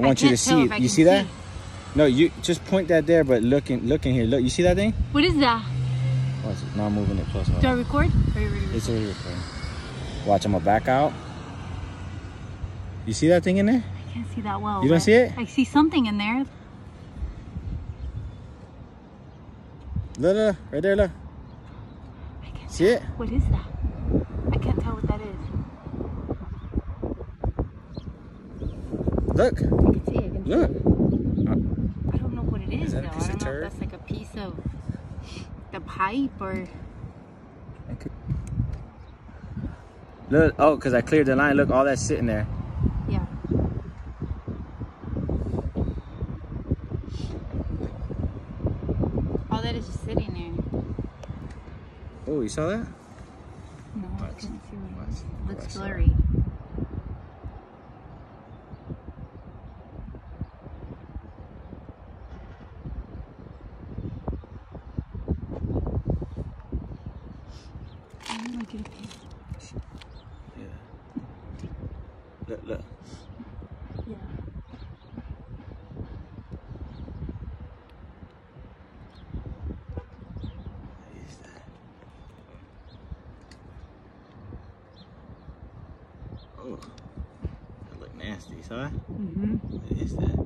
want you to see it. You see that? No, you just point that there, but look in here. Look, you see that thing? What is that? Watch it. Now I'm moving it closer. Do I record? Are you ready? It's already recording. Watch, I'm gonna back out. You see that thing in there? I can't see that well. You don't see it? I see something in there. Look, right there, look. I can't See it? What is that? I can't tell what that is. Look. I can see it. Look. I don't know what it is, though. I piece of don't know turd? if that's like a piece of the pipe or... Look, oh, because I cleared the line. Look, all that's sitting there. Yeah. All that is just sitting there. Oh, you saw that? No, I couldn't see what it is. It looks Watch. blurry. Look, look. Yeah. What is that? Oh, that look nasty. You saw that? Mm-hmm. What is that?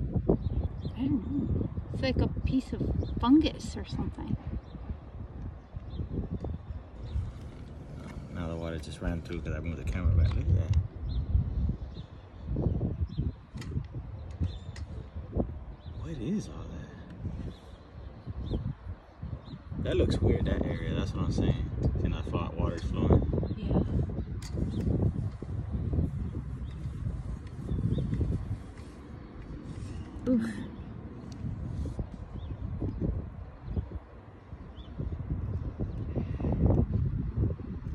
I don't know. It's like a piece of fungus or something. Now the water just ran through because I moved the camera back. Look at that. What is all that? That looks weird, that area. That's what I'm saying. See, that water's flowing. Yeah. Oof.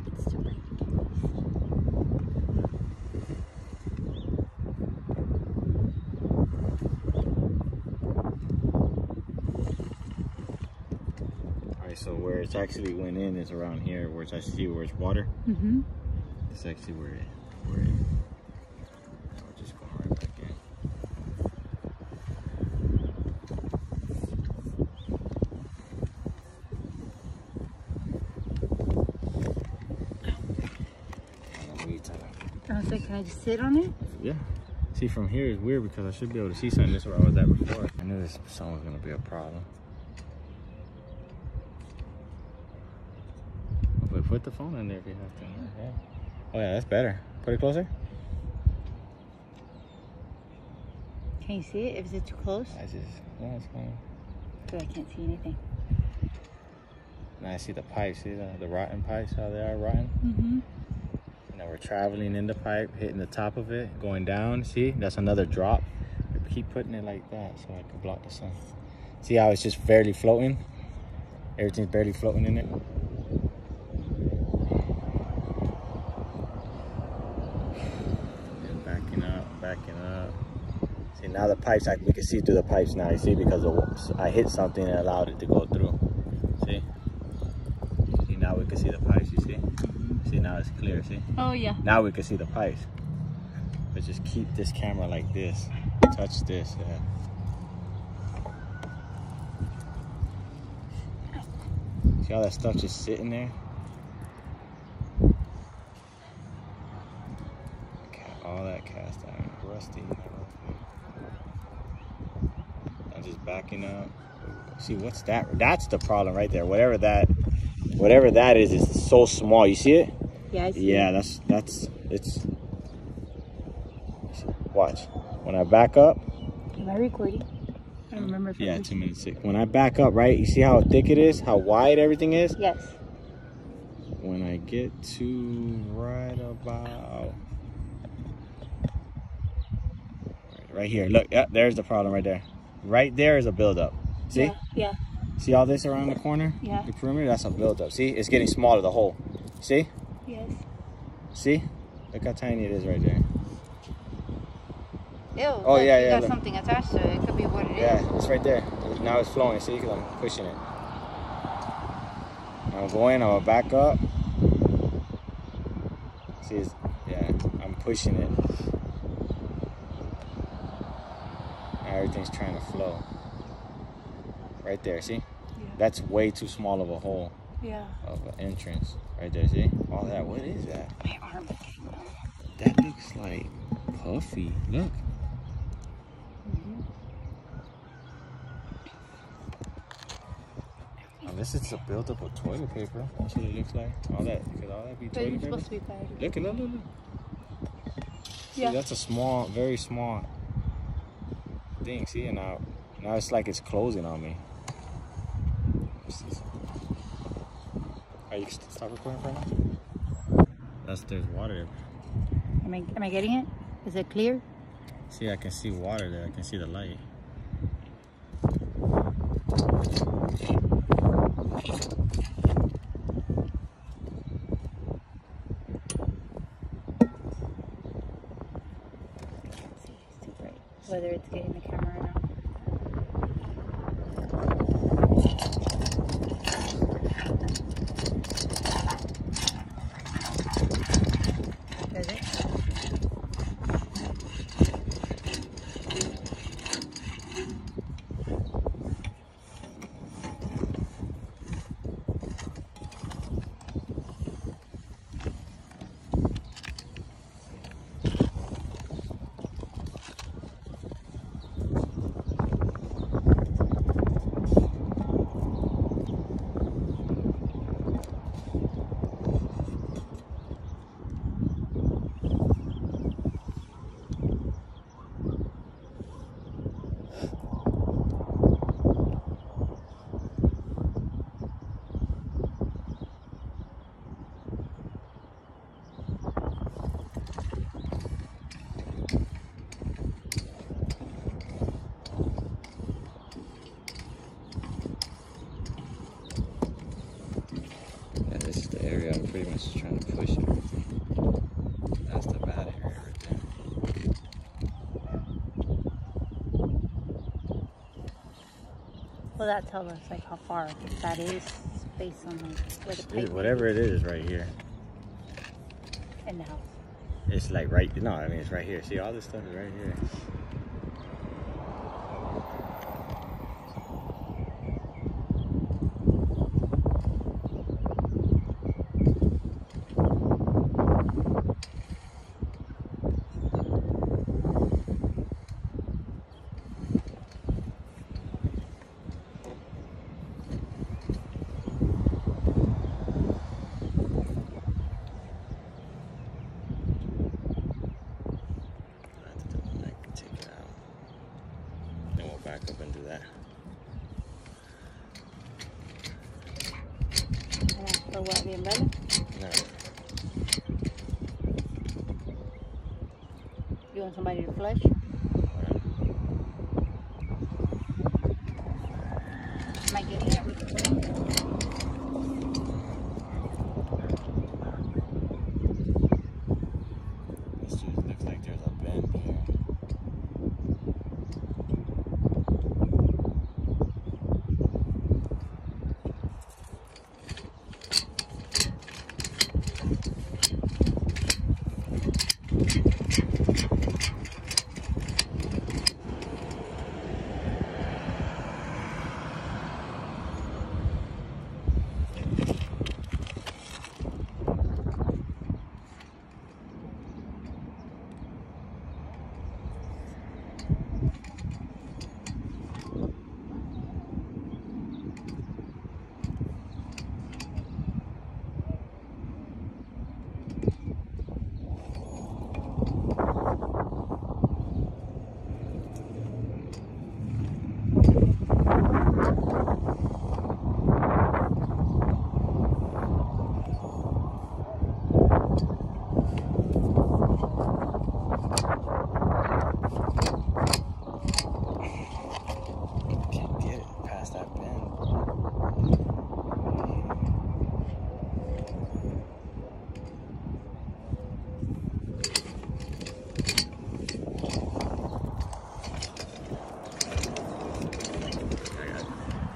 It's too bright. Alright, so where it's actually went in is around here, where it's, I see where it's water. Mm-hmm. It's actually where it. We're just going right back in. I was like, can I just sit on it? Yeah. See, from here is weird because I should be able to see something. This is where I was at before. I knew this song was going to be a problem. But put the phone in there if you have to. Yeah. Oh, yeah, that's better. Put it closer. Can you see it? Is it too close? No, it's fine. But I can't see anything. Now I see the pipes. See the rotten pipes, how they are rotten? Mm-hmm. Now we're traveling in the pipe, hitting the top of it, going down. See, that's another drop. I keep putting it like that so I can block the sun. See how it's just barely floating? Everything's barely floating in it. And backing up. See, now the pipes, we can see through the pipes now. You see, because I hit something and allowed it to go through. See? See, now we can see the pipes, you see? See, now it's clear, see? Oh, yeah. Now we can see the pipes. But just keep this camera like this. Touch this, yeah. See all that stuff just sitting there? All that cast iron, rusty. I'm just backing up. See, what's that? That's the problem right there. Whatever that is so small. You see it? Yeah, I see Yeah, it. it's. Watch. When I back up. Am I recording? I don't remember if Yeah, 2 minutes 6. When I back up, right? You see how thick it is? How wide everything is? Yes. When I get to right about. Right here. Look, yeah, there's the problem right there. Right there is a buildup. See? Yeah. Yeah. See all this around the corner? Yeah. The perimeter, that's a buildup. See? It's getting smaller, the hole. See? Yes. See? Look how tiny it is right there. Ew. Oh, look, yeah, you yeah. got Look. something attached to it. It could be what it is. Yeah, it's right there. Now it's flowing. See? Because I'm pushing it. I'm going, I'm going to back up. See? Yeah, I'm pushing it. everything's trying to flow. Right there, see? Yeah. That's way too small of a hole. Yeah. Of an entrance. Right there, see? All that, what is that? My arm is getting numb. That looks like puffy. Look. Unless it's a buildup of toilet paper. That's what it looks like. All that, could all that be But toilet it's paper? supposed to be bad. Look. See, Yeah. that's a small, very small thing. See, and now it's like it's closing on me. Are you stop recording for now? There's water. Am I getting it? Is it clear? See, I can see water there. I can see the light. Whether it's getting the camera or not. Does it? Yeah, this is the area I'm pretty much trying to push everything. That's the bad area right there. Well, that tells us like how far that is based on like where the pipe Whatever it is right here. in the house. It's like right, no, I mean it's right here. See, all this stuff is right here. Back up and do that. For what, the umbrella? No. You want somebody to flush? Am I getting it? This just looks like there's a bend here.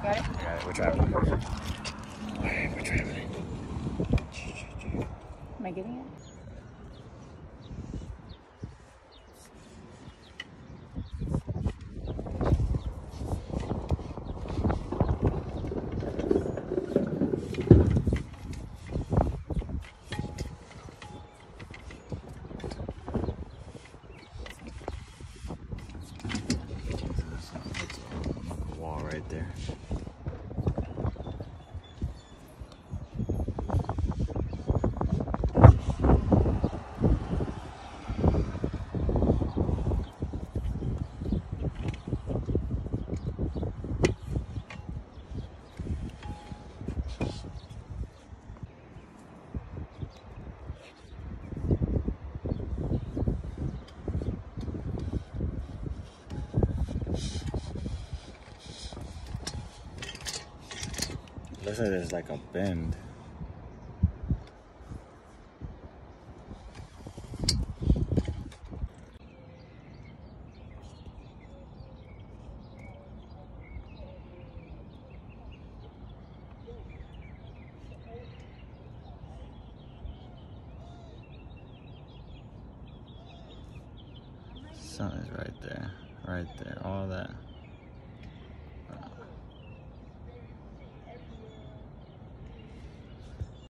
Got it? Yeah, we're traveling. Alright, we're traveling. Am I getting it? right there. Looks like there's like a bend. Sun is right there, all that.